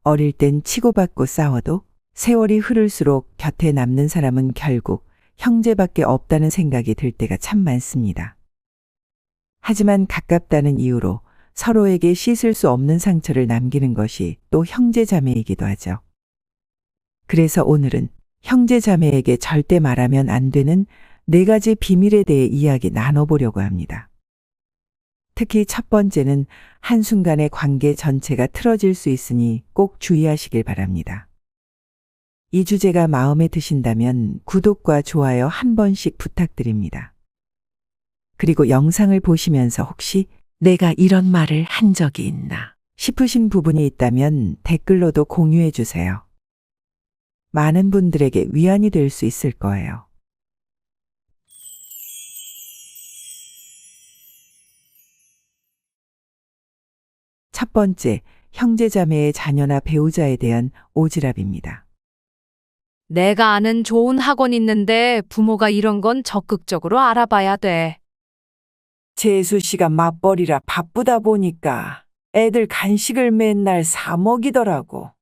어릴 땐 치고받고 싸워도 세월이 흐를수록 곁에 남는 사람은 결국 형제밖에 없다는 생각이 들 때가 참 많습니다. 하지만 가깝다는 이유로 서로에게 씻을 수 없는 상처를 남기는 것이 또 형제자매이기도 하죠. 그래서 오늘은 형제자매에게 절대 말하면 안 되는 4가지 비밀에 대해 이야기 나눠보려고 합니다. 특히 첫 번째는 한순간에 관계 전체가 틀어질 수 있으니 꼭 주의하시길 바랍니다. 이 주제가 마음에 드신다면 구독과 좋아요 한 번씩 부탁드립니다. 그리고 영상을 보시면서 혹시 내가 이런 말을 한 적이 있나 싶으신 부분이 있다면 댓글로도 공유해 주세요. 많은 분들에게 위안이 될 수 있을 거예요. 첫 번째, 형제자매의 자녀나 배우자에 대한 오지랖입니다. 내가 아는 좋은 학원 있는데 부모가 이런 건 적극적으로 알아봐야 돼. 재수 씨가 맞벌이라 바쁘다 보니까 애들 간식을 맨날 사 먹이더라고.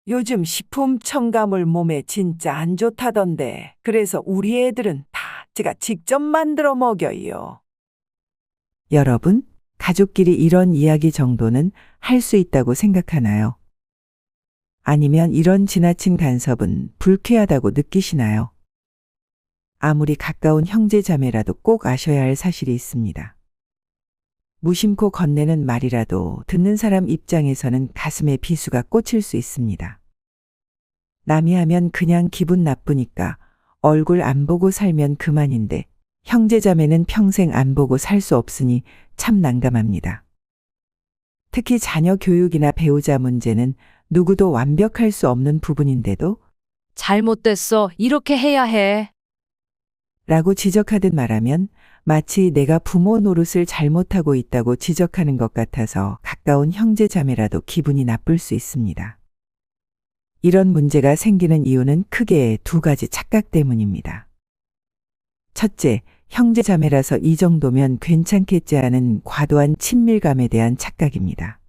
요즘 식품 첨가물 몸에 진짜 안 좋다던데. 그래서 우리 애들은 다 제가 직접 만들어 먹여요. 여러분, 가족끼리 이런 이야기 정도는 할 수 있다고 생각하나요? 아니면 이런 지나친 간섭은 불쾌하다고 느끼시나요? 아무리 가까운 형제자매라도 꼭 아셔야 할 사실이 있습니다. 무심코 건네는 말이라도 듣는 사람 입장에서는 가슴에 비수가 꽂힐 수 있습니다. 남이 하면 그냥 기분 나쁘니까 얼굴 안 보고 살면 그만인데 형제자매는 평생 안 보고 살 수 없으니 참 난감합니다. 특히 자녀 교육이나 배우자 문제는 누구도 완벽할 수 없는 부분인데도 잘못됐어. 이렇게 해야 해. 라고 지적하듯 말하면 마치 내가 부모 노릇을 잘못하고 있다고 지적하는 것 같아서 가까운 형제자매라도 기분이 나쁠 수 있습니다. 이런 문제가 생기는 이유는 크게 2가지 착각 때문입니다. 첫째, 형제자매라서 이 정도면 괜찮겠지 하는 과도한 친밀감에 대한 착각입니다.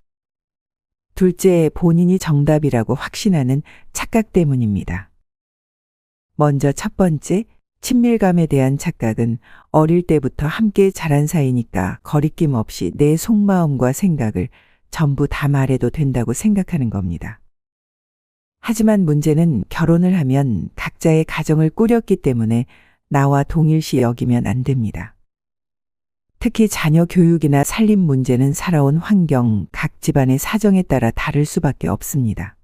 둘째, 본인이 정답이라고 확신하는 착각 때문입니다. 먼저 첫 번째, 친밀감에 대한 착각은 어릴 때부터 함께 자란 사이니까 거리낌 없이 내 속마음과 생각을 전부 다 말해도 된다고 생각하는 겁니다. 하지만 문제는 결혼을 하면 각자의 가정을 꾸렸기 때문에 나와 동일시 여기면 안 됩니다. 특히 자녀 교육이나 살림 문제는 살아온 환경, 각 집안의 사정에 따라 다를 수밖에 없습니다.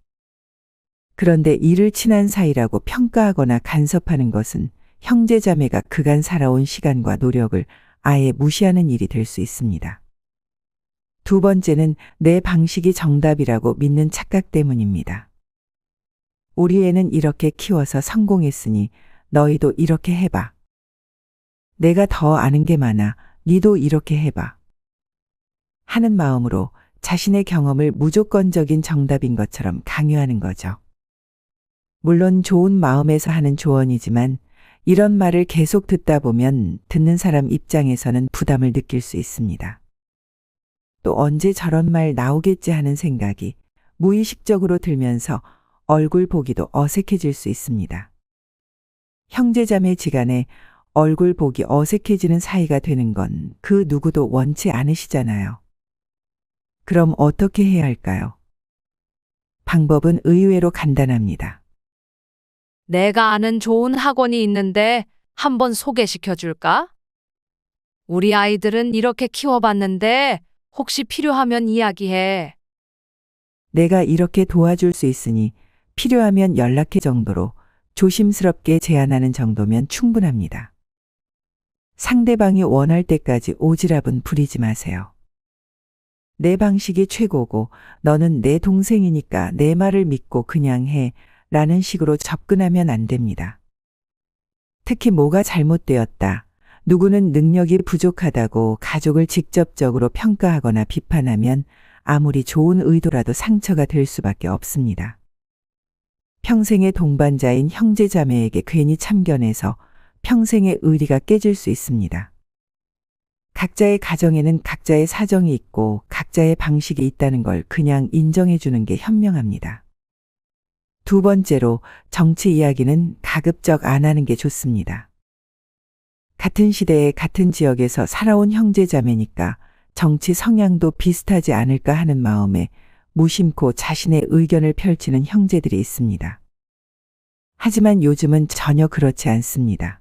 그런데 이를 친한 사이라고 평가하거나 간섭하는 것은 형제자매가 그간 살아온 시간과 노력을 아예 무시하는 일이 될 수 있습니다. 2번째는 내 방식이 정답이라고 믿는 착각 때문입니다. 우리 애는 이렇게 키워서 성공했으니 너희도 이렇게 해봐. 내가 더 아는 게 많아. 니도 이렇게 해봐. 하는 마음으로 자신의 경험을 무조건적인 정답인 것처럼 강요하는 거죠. 물론 좋은 마음에서 하는 조언이지만 이런 말을 계속 듣다 보면 듣는 사람 입장에서는 부담을 느낄 수 있습니다. 또 언제 저런 말 나오겠지 하는 생각이 무의식적으로 들면서 얼굴 보기도 어색해질 수 있습니다. 형제자매 지간에 얼굴 보기 어색해지는 사이가 되는 건 그 누구도 원치 않으시잖아요. 그럼 어떻게 해야 할까요? 방법은 의외로 간단합니다. 내가 아는 좋은 학원이 있는데 한번 소개시켜 줄까? 우리 아이들은 이렇게 키워봤는데 혹시 필요하면 이야기해. 내가 이렇게 도와줄 수 있으니 필요하면 연락해 정도로 조심스럽게 제안하는 정도면 충분합니다. 상대방이 원할 때까지 오지랖은 부리지 마세요. 내 방식이 최고고 너는 내 동생이니까 내 말을 믿고 그냥 해 라는 식으로 접근하면 안 됩니다. 특히 뭐가 잘못되었다, 누구는 능력이 부족하다고 가족을 직접적으로 평가하거나 비판하면 아무리 좋은 의도라도 상처가 될 수밖에 없습니다. 평생의 동반자인 형제자매에게 괜히 참견해서 평생의 의리가 깨질 수 있습니다. 각자의 가정에는 각자의 사정이 있고 각자의 방식이 있다는 걸 그냥 인정해 주는 게 현명합니다. 두 번째로 정치 이야기는 가급적 안 하는 게 좋습니다. 같은 시대에 같은 지역에서 살아온 형제자매니까 정치 성향도 비슷하지 않을까 하는 마음에 무심코 자신의 의견을 펼치는 형제들이 있습니다. 하지만 요즘은 전혀 그렇지 않습니다.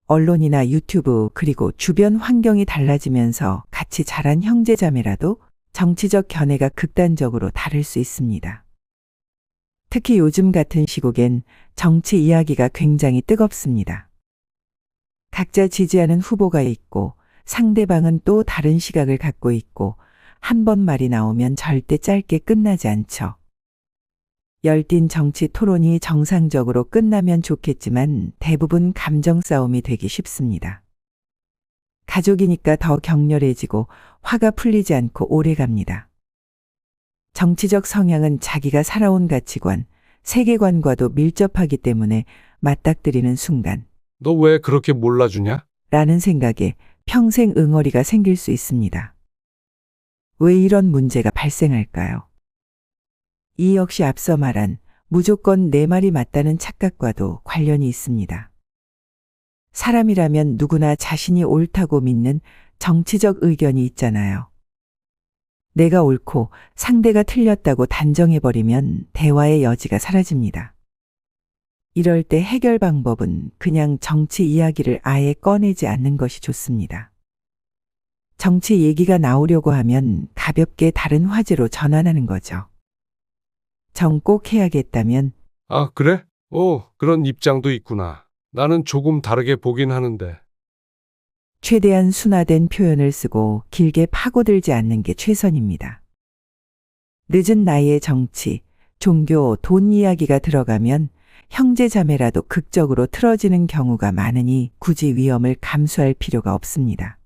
언론이나 유튜브 그리고 주변 환경이 달라지면서 같이 자란 형제자매라도 정치적 견해가 극단적으로 다를 수 있습니다. 특히 요즘 같은 시국엔 정치 이야기가 굉장히 뜨겁습니다. 각자 지지하는 후보가 있고 상대방은 또 다른 시각을 갖고 있고 한 번 말이 나오면 절대 짧게 끝나지 않죠. 열띤 정치 토론이 정상적으로 끝나면 좋겠지만 대부분 감정 싸움이 되기 쉽습니다. 가족이니까 더 격렬해지고 화가 풀리지 않고 오래 갑니다. 정치적 성향은 자기가 살아온 가치관, 세계관과도 밀접하기 때문에 맞닥뜨리는 순간 너 왜 그렇게 몰라주냐? 라는 생각에 평생 응어리가 생길 수 있습니다. 왜 이런 문제가 발생할까요? 이 역시 앞서 말한 무조건 내 말이 맞다는 착각과도 관련이 있습니다. 사람이라면 누구나 자신이 옳다고 믿는 정치적 의견이 있잖아요. 내가 옳고 상대가 틀렸다고 단정해버리면 대화의 여지가 사라집니다. 이럴 때 해결 방법은 그냥 정치 이야기를 아예 꺼내지 않는 것이 좋습니다. 정치 얘기가 나오려고 하면 가볍게 다른 화제로 전환하는 거죠. 정 꼭 해야겠다면 아, 그래? 그런 입장도 있구나. 나는 조금 다르게 보긴 하는데. 최대한 순화된 표현을 쓰고 길게 파고들지 않는 게 최선입니다. 늦은 나이에 정치, 종교, 돈 이야기가 들어가면 형제자매라도 극적으로 틀어지는 경우가 많으니 굳이 위험을 감수할 필요가 없습니다.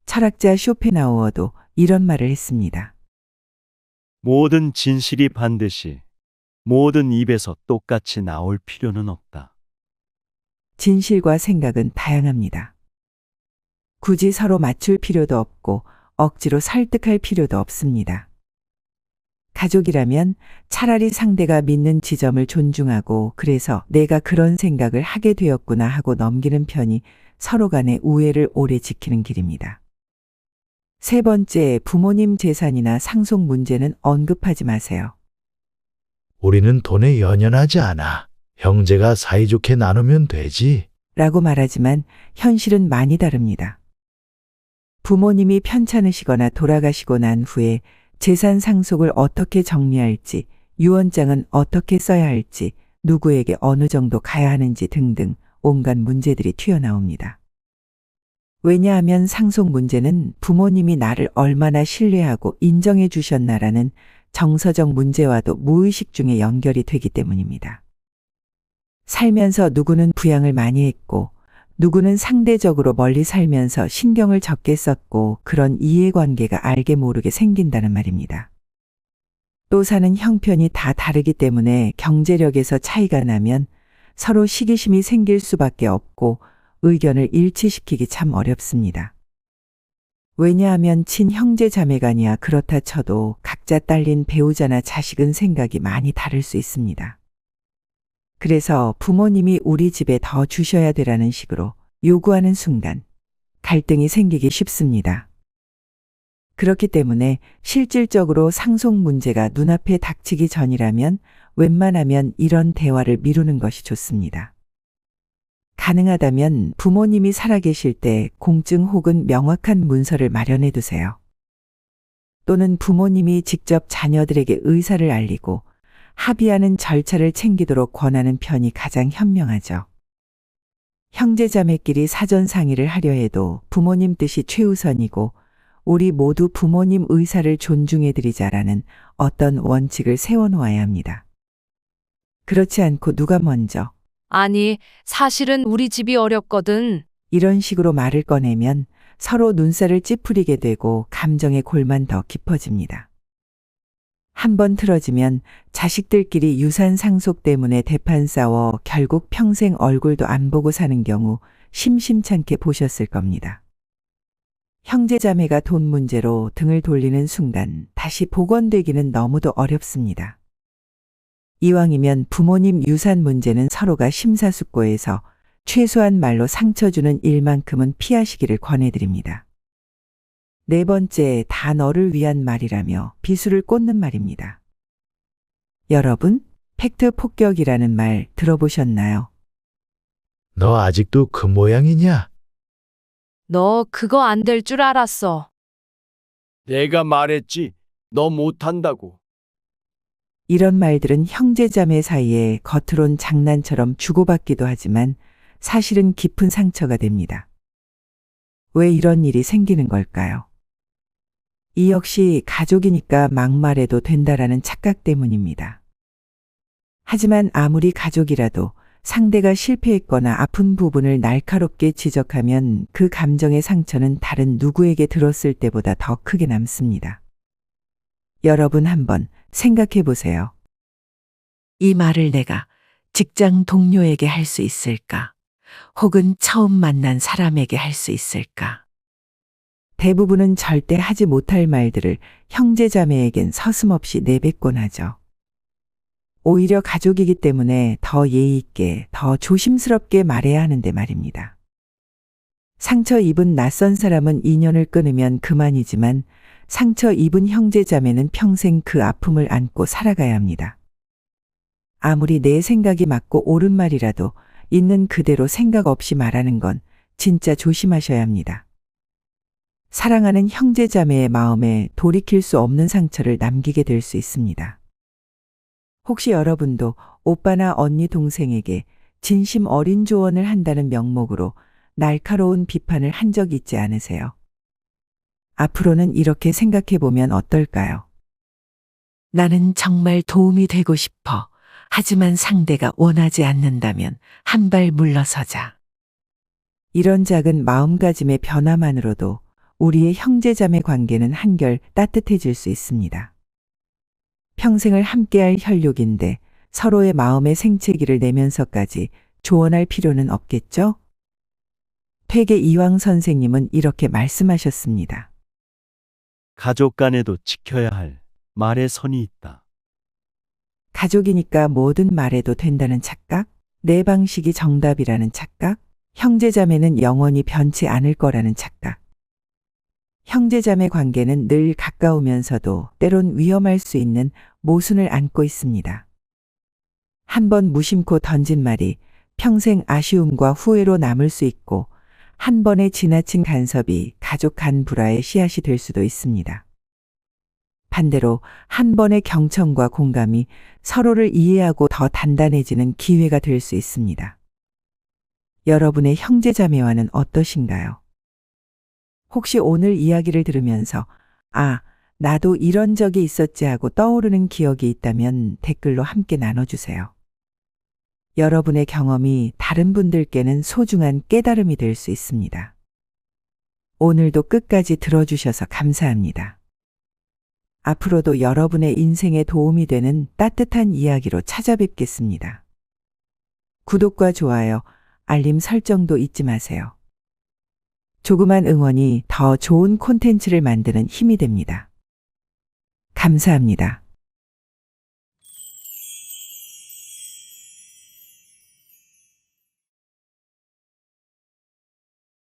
철학자 쇼펜하우어도 이런 말을 했습니다. 모든 진실이 반드시 모든 입에서 똑같이 나올 필요는 없다. 진실과 생각은 다양합니다. 굳이 서로 맞출 필요도 없고 억지로 설득할 필요도 없습니다. 가족이라면 차라리 상대가 믿는 지점을 존중하고 그래서 내가 그런 생각을 하게 되었구나 하고 넘기는 편이 서로 간의 우애를 오래 지키는 길입니다. 세 번째, 부모님 재산이나 상속 문제는 언급하지 마세요. 우리는 돈에 연연하지 않아. 형제가 사이좋게 나누면 되지. 라고 말하지만 현실은 많이 다릅니다. 부모님이 편찮으시거나 돌아가시고 난 후에 재산 상속을 어떻게 정리할지, 유언장은 어떻게 써야 할지, 누구에게 어느 정도 가야 하는지 등등 온갖 문제들이 튀어나옵니다. 왜냐하면 상속 문제는 부모님이 나를 얼마나 신뢰하고 인정해 주셨나라는 정서적 문제와도 무의식 중에 연결이 되기 때문입니다. 살면서 누구는 부양을 많이 했고 누구는 상대적으로 멀리 살면서 신경을 적게 썼고 그런 이해관계가 알게 모르게 생긴다는 말입니다. 또 사는 형편이 다 다르기 때문에 경제력에서 차이가 나면 서로 시기심이 생길 수밖에 없고 의견을 일치시키기 참 어렵습니다. 왜냐하면 친형제 자매간이야 그렇다 쳐도 각자 딸린 배우자나 자식은 생각이 많이 다를 수 있습니다. 그래서 부모님이 우리 집에 더 주셔야 되라는 식으로 요구하는 순간 갈등이 생기기 쉽습니다. 그렇기 때문에 실질적으로 상속 문제가 눈앞에 닥치기 전이라면 웬만하면 이런 대화를 미루는 것이 좋습니다. 가능하다면 부모님이 살아계실 때 공증 혹은 명확한 문서를 마련해 두세요. 또는 부모님이 직접 자녀들에게 의사를 알리고 합의하는 절차를 챙기도록 권하는 편이 가장 현명하죠. 형제자매끼리 사전 상의를 하려 해도 부모님 뜻이 최우선이고 우리 모두 부모님 의사를 존중해드리자라는 어떤 원칙을 세워놓아야 합니다. 그렇지 않고 누가 먼저 아니, 사실은 우리 집이 어렵거든. 이런 식으로 말을 꺼내면 서로 눈살을 찌푸리게 되고 감정의 골만 더 깊어집니다. 한번 틀어지면 자식들끼리 유산 상속 때문에 대판 싸워 결국 평생 얼굴도 안 보고 사는 경우 심심찮게 보셨을 겁니다. 형제자매가 돈 문제로 등을 돌리는 순간 다시 복원되기는 너무도 어렵습니다. 이왕이면 부모님 유산 문제는 서로가 심사숙고해서 최소한 말로 상처 주는 일만큼은 피하시기를 권해드립니다. 네 번째, 다 너를 위한 말이라며 비수를 꽂는 말입니다. 여러분, 팩트 폭격이라는 말 들어보셨나요? 너 아직도 그 모양이냐? 너 그거 안 될 줄 알았어. 내가 말했지. 너 못한다고. 이런 말들은 형제자매 사이에 겉으론 장난처럼 주고받기도 하지만 사실은 깊은 상처가 됩니다. 왜 이런 일이 생기는 걸까요? 이 역시 가족이니까 막말해도 된다라는 착각 때문입니다. 하지만 아무리 가족이라도 상대가 실패했거나 아픈 부분을 날카롭게 지적하면 그 감정의 상처는 다른 누구에게 들었을 때보다 더 크게 남습니다. 여러분 한번 생각해 보세요. 이 말을 내가 직장 동료에게 할 수 있을까? 혹은 처음 만난 사람에게 할 수 있을까? 대부분은 절대 하지 못할 말들을 형제자매에겐 서슴없이 내뱉곤 하죠. 오히려 가족이기 때문에 더 예의 있게, 더 조심스럽게 말해야 하는데 말입니다. 상처 입은 낯선 사람은 인연을 끊으면 그만이지만 상처 입은 형제자매는 평생 그 아픔을 안고 살아가야 합니다. 아무리 내 생각이 맞고 옳은 말이라도 있는 그대로 생각 없이 말하는 건 진짜 조심하셔야 합니다. 사랑하는 형제자매의 마음에 돌이킬 수 없는 상처를 남기게 될 수 있습니다. 혹시 여러분도 오빠나 언니 동생에게 진심 어린 조언을 한다는 명목으로 날카로운 비판을 한 적 있지 않으세요? 앞으로는 이렇게 생각해 보면 어떨까요? 나는 정말 도움이 되고 싶어. 하지만 상대가 원하지 않는다면 한 발 물러서자. 이런 작은 마음가짐의 변화만으로도 우리의 형제자매 관계는 한결 따뜻해질 수 있습니다. 평생을 함께할 혈육인데 서로의 마음의 생채기를 내면서까지 조언할 필요는 없겠죠? 퇴계 이황 선생님은 이렇게 말씀하셨습니다. 가족 간에도 지켜야 할 말의 선이 있다. 가족이니까 뭐든 말해도 된다는 착각, 내 방식이 정답이라는 착각, 형제자매는 영원히 변치 않을 거라는 착각. 형제자매 관계는 늘 가까우면서도 때론 위험할 수 있는 모순을 안고 있습니다. 한 번 무심코 던진 말이 평생 아쉬움과 후회로 남을 수 있고 한 번의 지나친 간섭이 가족 간 불화의 씨앗이 될 수도 있습니다. 반대로 한 번의 경청과 공감이 서로를 이해하고 더 단단해지는 기회가 될 수 있습니다. 여러분의 형제자매와는 어떠신가요? 혹시 오늘 이야기를 들으면서 아, 나도 이런 적이 있었지 하고 떠오르는 기억이 있다면 댓글로 함께 나눠주세요. 여러분의 경험이 다른 분들께는 소중한 깨달음이 될 수 있습니다. 오늘도 끝까지 들어주셔서 감사합니다. 앞으로도 여러분의 인생에 도움이 되는 따뜻한 이야기로 찾아뵙겠습니다. 구독과 좋아요, 알림 설정도 잊지 마세요. 조그만 응원이 더 좋은 콘텐츠를 만드는 힘이 됩니다. 감사합니다.